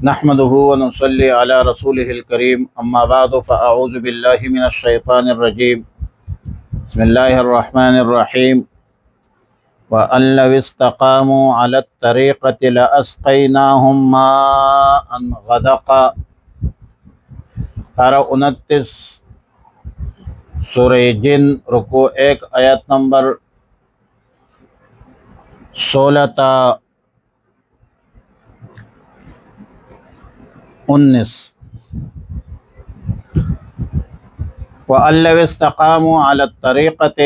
نحمده ونصلي على رسوله الكريم اما بعد فاعوذ بالله من الشيطان الرجيم بسم الله الرحمن الرحيم وأن لو استقاموا على الطريقة لأسقيناهم ماء غدقا پارہ 29 سورہ جن رکوع 1 آیت نمبر 16 تا 19 وَأَن لَّوْ اسْتَقَامُوا عَلَى الطَّرِيقَةِ،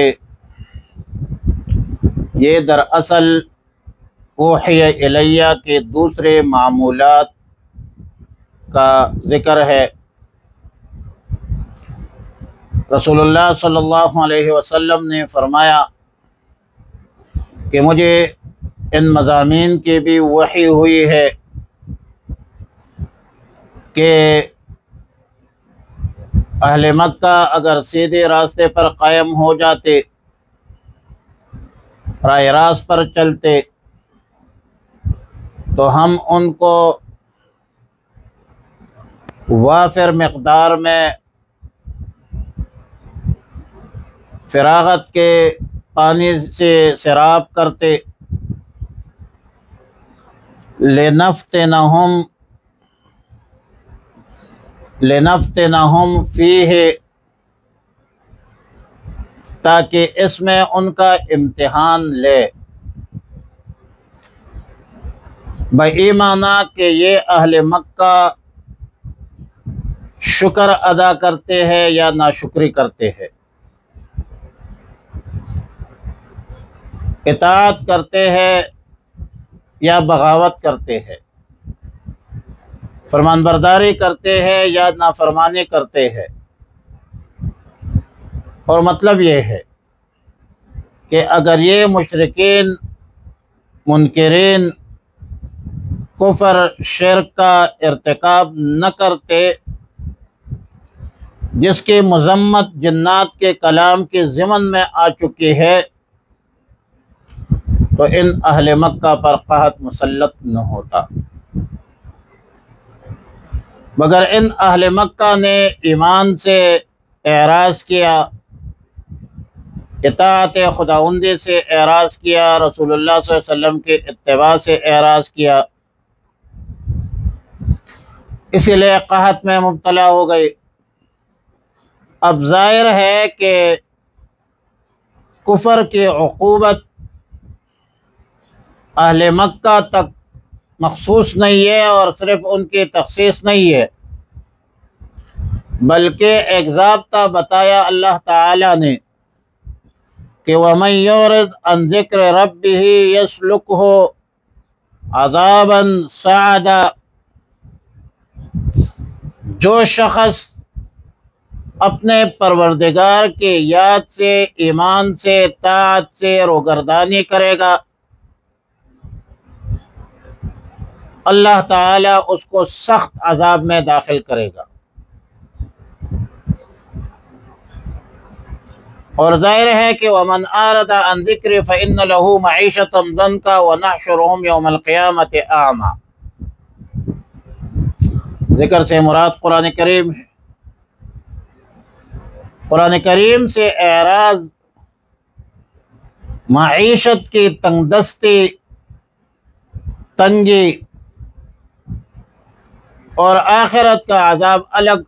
یہ دراصل اوحی الیہ کے دوسرے معمولات کا ذکر ہے۔ رسول اللہ صلی اللہ علیہ وسلم نے فرمایا کہ مجھے ان مضامین کی بھی وحی ہوئی ہے کہ اہل مکہ اگر سیدھے راستے پر قائم ہو جاتے، راہ راست پر چلتے، تو ہم ان کو وافر مقدار میں فراغت کے پانی سے سیراب کرتے، لنفتنہم فیہ، تاکہ اس میں ان کا امتحان لے، بایمانہ کہ یہ اہل مکہ شکر ادا کرتے ہیں یا ناشکری کرتے ہیں، اطاعت کرتے ہیں یا بغاوت کرتے ہیں، فرمان برداری کرتے ہیں یا نافرمانی کرتے ہیں۔ اور مطلب یہ ہے کہ اگر یہ مشرکین منکرین کفر شرک کا ارتکاب نہ کرتے، جس کی مذمت جنات کے کلام کے ضمن میں آ چکی ہے، تو ان اہل مکہ پر قحط مسلط نہ ہوتا، مگر ان اہل مکہ نے ایمان سے اعراض کیا، اطاعت خداوندی سے اعراض کیا، رسول اللہ صلی اللہ علیہ وسلم کے اتباع سے اعراض کیا، اسی لیے قحط میں مبتلا ہو گئی۔ اب ظاہر ہے کہ کفر کی عقوبت اہل مکہ تک مخصوص نہیں ہے اور صرف ان کی تخصیص نہیں ہے، بلکہ ایک ضابطہ بتایا اللہ تعالی نے کہ وَمَن يُعْرِضْ عَن ذِكْرِ رَبِّهِ يَسْلُكْهُ عَذَابًا صَعَدًا، جو شخص اپنے پروردگار کی یاد سے، ایمان سے، طاعت سے روگردانی کرے گا، اللہ تعالیٰ اس کو سخت عذاب میں داخل کرے گا۔ اور ظاہر ہے کہ وَمَنْ أَعْرَضَ عَنْ ذِكْرِي فَإِنَّ لَهُ مَعِيشَةً ضَنْكًا وَنَحْشُرُهُمْ يَوْمَ الْقِيَامَةِ أَعْمَى، ذکر سے مراد قرآن کریم ہے۔ قرآن کریم سے اعراض معیشت کی تنگ دستی، تنگی اور آخرت کا عذاب الگ،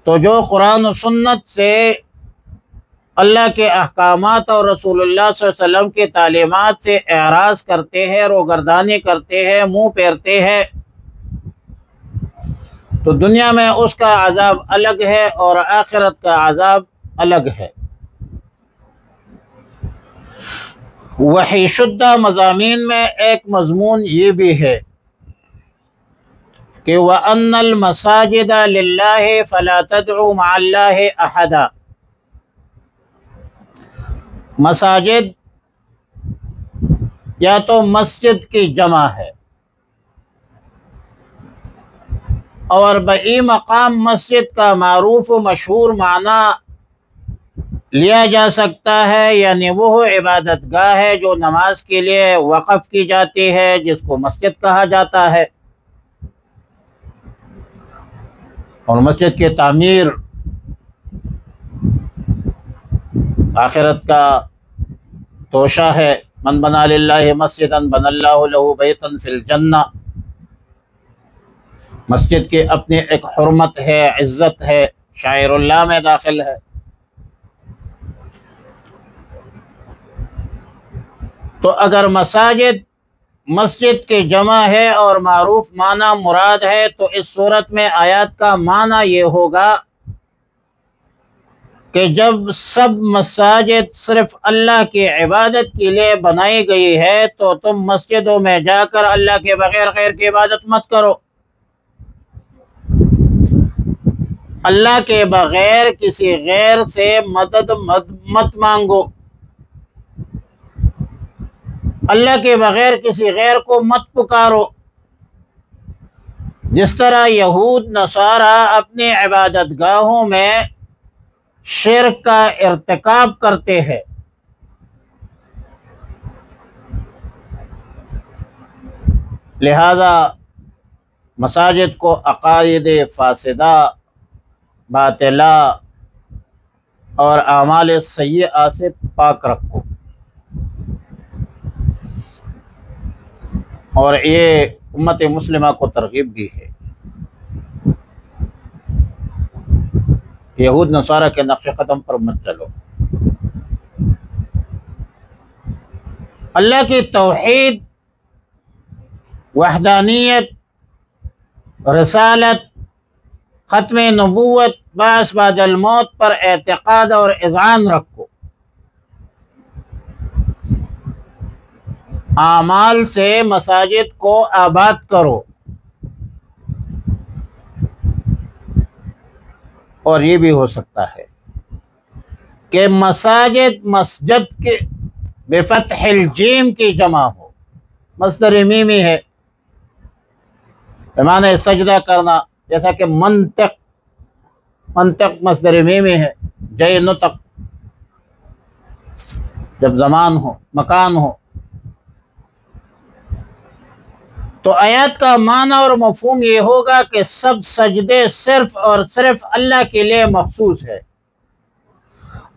تو جو قرآن و سنت سے، اللہ کے احکامات اور رسول اللہ صلی اللہ علیہ وسلم کی تعلیمات سے اعراض کرتے ہیں، روگردانی کرتے ہیں، منہ پھیرتے ہیں، تو دنیا میں اس کا عذاب الگ ہے اور آخرت کا عذاب الگ ہے۔ وحی شدہ مضامین میں ایک مضمون یہ بھی ہے کہ وَأَنَّ الْمَسَاجِدَ لِلَّهِ فَلَا تَدْعُوا مَعَ اللَّهِ أَحَدًا، مساجد یا تو مسجد کی جمع ہے، اور بئی مقام مسجد کا معروف و مشہور معنی لیا جا سکتا ہے، یعنی وہ عبادت گاہ ہے جو نماز کے لیے وقف کی جاتی ہے، جس کو مسجد کہا جاتا ہے، اور مسجد کی تعمیر آخرت کا توشہ ہے۔ من بنا للہ مسجدا بنى اللہ لہ بیتا فی الجنہ، مسجد کی اپنی ایک حرمت ہے، عزت ہے، شاعر اللہ میں داخل ہے۔ تو اگر مسجد کی جمع ہے اور معروف معنی مراد ہے، تو اس صورت میں آیات کا معنی یہ ہوگا کہ جب سب مساجد صرف اللہ کی عبادت کے لیے بنائی گئی ہے، تو تم مسجدوں میں جا کر اللہ کے بغیر غیر کی عبادت مت کرو، اللہ کے بغیر کسی غیر سے مدد مت مانگو، اللہ کے بغیر کسی غیر کو مت پکارو۔ جس طرح یہود نصارہ اپنی عبادت گاہوں میں شرک کا ارتکاب کرتے ہیں، لہذا مساجد کو عقائد فاسدہ، باطلہ اور اعمال سیئہ سے پاک رکھو۔ اور یہ امت مسلمہ کو ترغیب بھی ہے، یہود نصارہ کے نقش قدم پر مت چلو۔ اللہ کی توحید، وحدانیت، رسالت، ختم نبوت، بعث بعد الموت پر اعتقاد اور اذعان رکھو، اعمال سے مساجد کو آباد کرو، اور یہ بھی ہو سکتا ہے کہ مسجد کے بفتح الجیم کی جمع ہو، مصدر میمی ہے، بمعنی سجدہ کرنا، جیسا کہ منطق مصدر میمی ہے، جے نطق، جب زمان ہو، مکان ہو۔ تو آیات کا معنی اور مفہوم یہ ہوگا کہ سب سجدے صرف اور صرف اللہ کے لیے مخصوص ہے،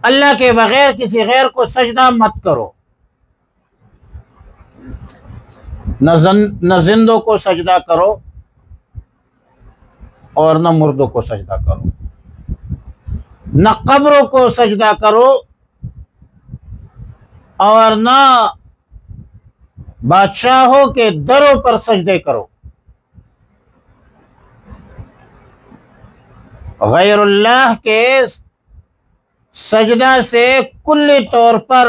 اللہ کے بغیر کسی غیر کو سجدہ مت کرو، نہ زندوں کو سجدہ کرو اور نہ مردوں کو سجدہ کرو، نہ قبروں کو سجدہ کرو اور نہ بادشاہوں کے دروں پر سجدے کرو۔ غیر اللہ کے سجدہ سے کلی طور پر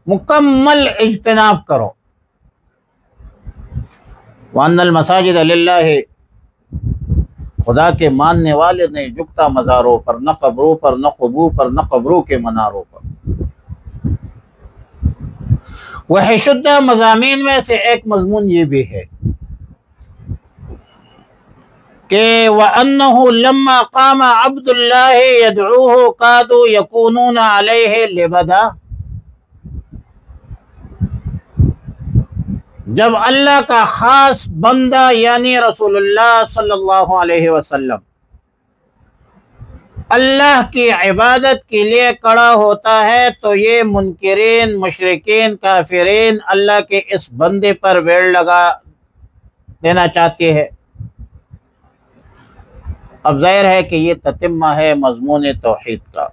مکمل اجتناب کرو۔ وَأَنَّ الْمَسَاجِدَ لِلَّهِ، خدا کے ماننے والے نہیں جھکتا مزاروں پر، نہ قبروں پر، نہ قبور پر، نہ قبروں کے مناروں پر۔ وحی شدہ مضامین میں سے ایک مضمون یہ بھی ہے کہ وَأَنَّهُ لَمَّا قَامَ عَبْدُ اللَّهِ يَدْعُوهُ كَادُوا يَكُونُونَ عَلَيْهِ لِبَدًا، جب اللہ کا خاص بندہ یعنی رسول اللہ صلی اللہ علیہ وسلم اللہ کی عبادت کے لیے کھڑا ہوتا ہے، تو یہ منکرین، مشرکین، کافرین اللہ کے اس بندے پر ویڑ لگا دینا چاہتے ہیں۔ اب ظاہر ہے کہ یہ تتمہ ہے مضمون توحید کا،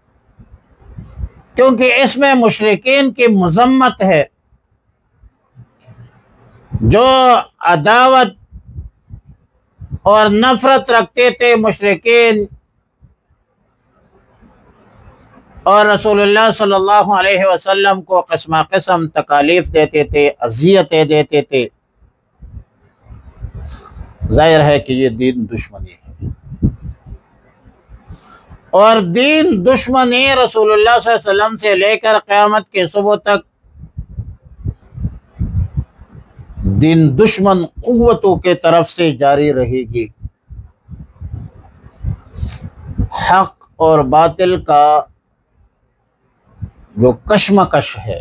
کیونکہ اس میں مشرکین کی مذمت ہے، جو عداوت اور نفرت رکھتے تھے مشرکین اور رسول اللہ صلی اللہ علیہ وسلم کو قسم قسم تکالیف دیتے تھے، اذیتیں دیتے تھے۔ ظاہر ہے کہ یہ دین دشمنی ہے، اور دین دشمنی رسول اللہ صلی اللہ علیہ وسلم سے لے کر قیامت کے صبح تک دین دشمن قوتوں کے طرف سے جاری رہے گی۔ حق اور باطل کا جو کشمکش ہے،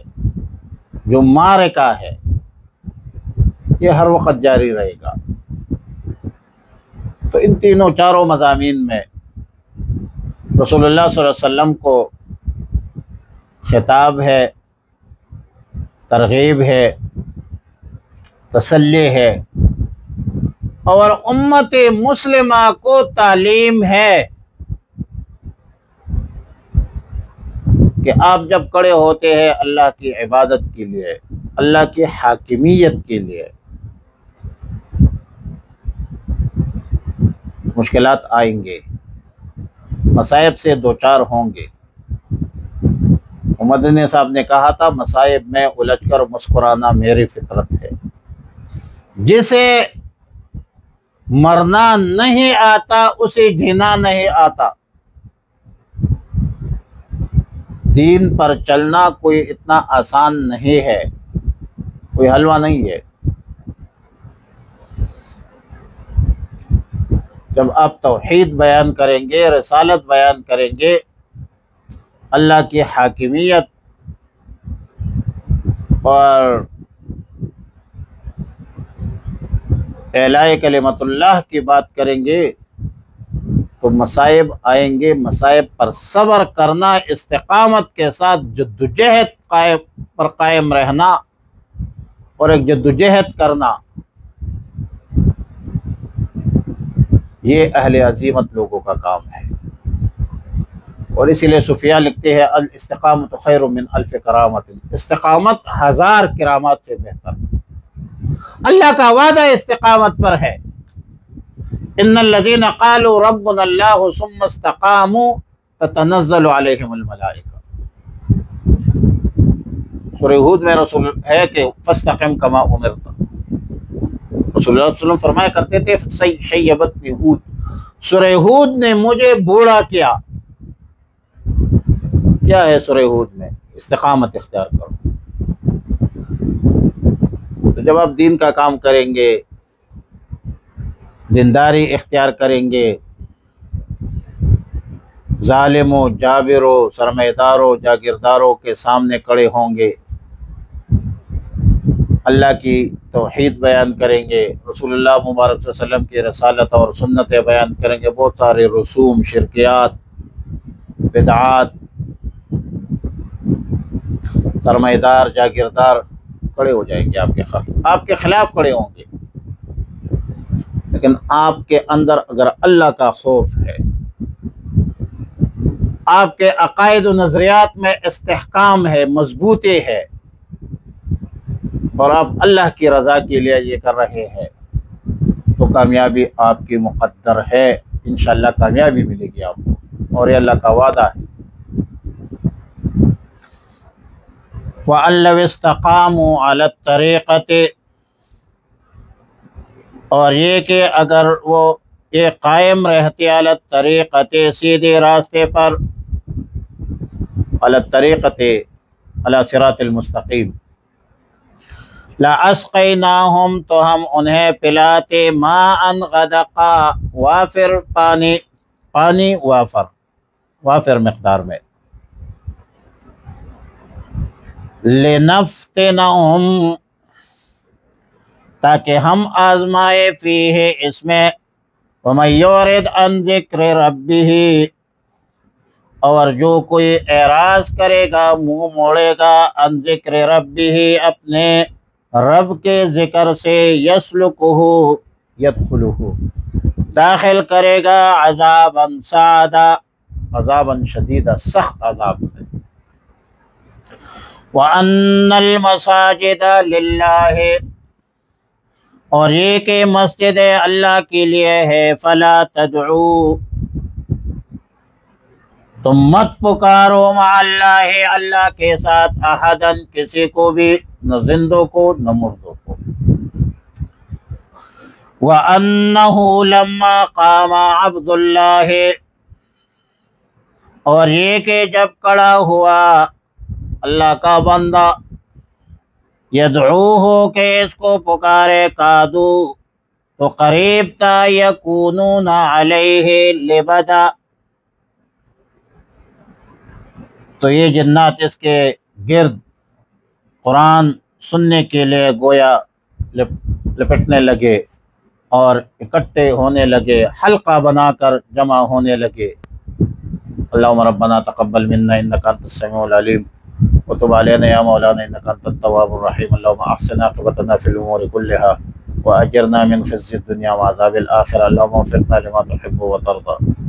جو معرکہ ہے، یہ ہر وقت جاری رہے گا۔ تو ان تینوں چاروں مضامین میں رسول اللہ صلی اللہ علیہ وسلم کو خطاب ہے، ترغیب ہے، تسلی ہے، اور امت مسلمہ کو تعلیم ہے کہ آپ جب کھڑے ہوتے ہیں اللہ کی عبادت کے لیے، اللہ کی حاکمیت کے لیے، مشکلات آئیں گے، مصائب سے دوچار ہوں گے۔ مدنی صاحب نے کہا تھا مصائب میں الجھ کر مسکرانا میری فطرت ہے۔ جسے مرنا نہیں آتا اسے جینا نہیں آتا۔ دین پر چلنا کوئی اتنا آسان نہیں ہے، کوئی حلوہ نہیں ہے۔ جب آپ توحید بیان کریں گے، رسالت بیان کریں گے، اللہ کی حاکمیت اور اعلاء کلمت اللہ کی بات کریں گے تو مصائب آئیں گے۔ مصائب پر صبر کرنا، استقامت کے ساتھ جدوجہد پر قائم رہنا اور ایک جدوجہد کرنا، یہ اہل عزیمت لوگوں کا کام ہے۔ اور اسی لیے صوفیاء لکھتے ہیں الاستقامت خیر من الف کرامت، استقامت ہزار کرامات سے بہتر ہے۔ اللہ کا وعدہ استقامت پر ہے، ان الذین قالوا ربنا اللہ ثم استقاموا تتنزل علیہم الملائکہ۔ سورہ ہود میں رسول ہے کہ فاستقم کما امرت۔ رسول اللہ صلی اللہ علیہ وسلم فرمایا کرتے تھے شیبتنی ہود، سورہ ہود نے مجھے بوڑھا کیا۔ کیا ہے سورہ ہود میں؟ استقامت اختیار کرو۔ تو جب آپ دین کا کام کریں گے، دینداری اختیار کریں گے، ظالموں، جابروں، سرمایداروں، جاگیرداروں کے سامنے کھڑے ہوں گے، اللہ کی توحید بیان کریں گے، رسول اللہ مبارک صلی اللہ علیہ وسلم کی رسالت اور سنتیں بیان کریں گے، بہت سارے رسوم، شرکیات، بدعات، سرمایدار، جاگیردار کھڑے ہو جائیں گے آپ کے خلاف کھڑے ہوں گے۔ لیکن آپ کے اندر اگر اللہ کا خوف ہے، آپ کے عقائد و نظریات میں استحکام ہے، مضبوطی ہے، اور آپ اللہ کی رضا کے لیے یہ کر رہے ہیں، تو کامیابی آپ کی مقدر ہے۔ انشاءاللہ کامیابی ملے گی آپ کو، اور یہ اللہ کا وعدہ ہے۔ وَأَن لَوْ اسْتَقَامُوا عَلَى الطَّرِيقَةِ، اور یہ کہ اگر وہ یہ قائم رہتے علی الطریقۃ، سیدھے راستے پر، علی الطریقۃ، علی صراط المستقیم، لَأَسْقَيْنَاهُمْ، تو ہم انہیں پلاتے، ماءً غدقا، وافر پانی وافر مقدار میں، لِنَفْتِنَهُمْ، تاکہ ہم آزمائے، فیہ، اس میں، وَمَن یُعْرِضْ عَن ذِکْرِ رَبِّهِ، اور جو کوئی اعراض کرے گا، منہ موڑے گا، عن ذکر ربہ، اپنے رب کے ذکر سے، یسلکہ، یدخلہ، داخل کرے گا، عذابا صعدا، عذابا شدیدا، سخت عذاب ہے۔ وَأَنَّ الْمَسَاجِدَ لِلَّهِ، اور یہ کہ مسجد اللہ کے لیے ہے، فَلَا تَدْعُوا، تم مت پکارو، مع اللہ، اللہ کے ساتھ، احدن، کسی کو بھی، نہ زندوں کو نہ مردوں کو۔ وَأَنَّهُ لَمَّا قَامَ عَبْدُ اللَّهِ، اور یہ کہ جب کھڑا ہوا اللہ کا بندہ، یدعوہ، کہ اس کو پکارے، کادو، تو قریب تھا، یکونون علیہ لبدا، تو یہ جنات اس کے گرد قرآن سننے کے لیے گویا لپٹنے لگے اور اکٹھے ہونے لگے، حلقہ بنا کر جمع ہونے لگے۔ اللہم ربنا تقبل منا انک انت السمیع العلیم وتب علینا یا مولانا انک انت التواب الرحیم۔ اللہم احسن عاقبتنا فی الامور کلها واجرنا من خزي الدنیا وعذاب الآخرة۔ اللہم وفقنا لما تحب وترضى۔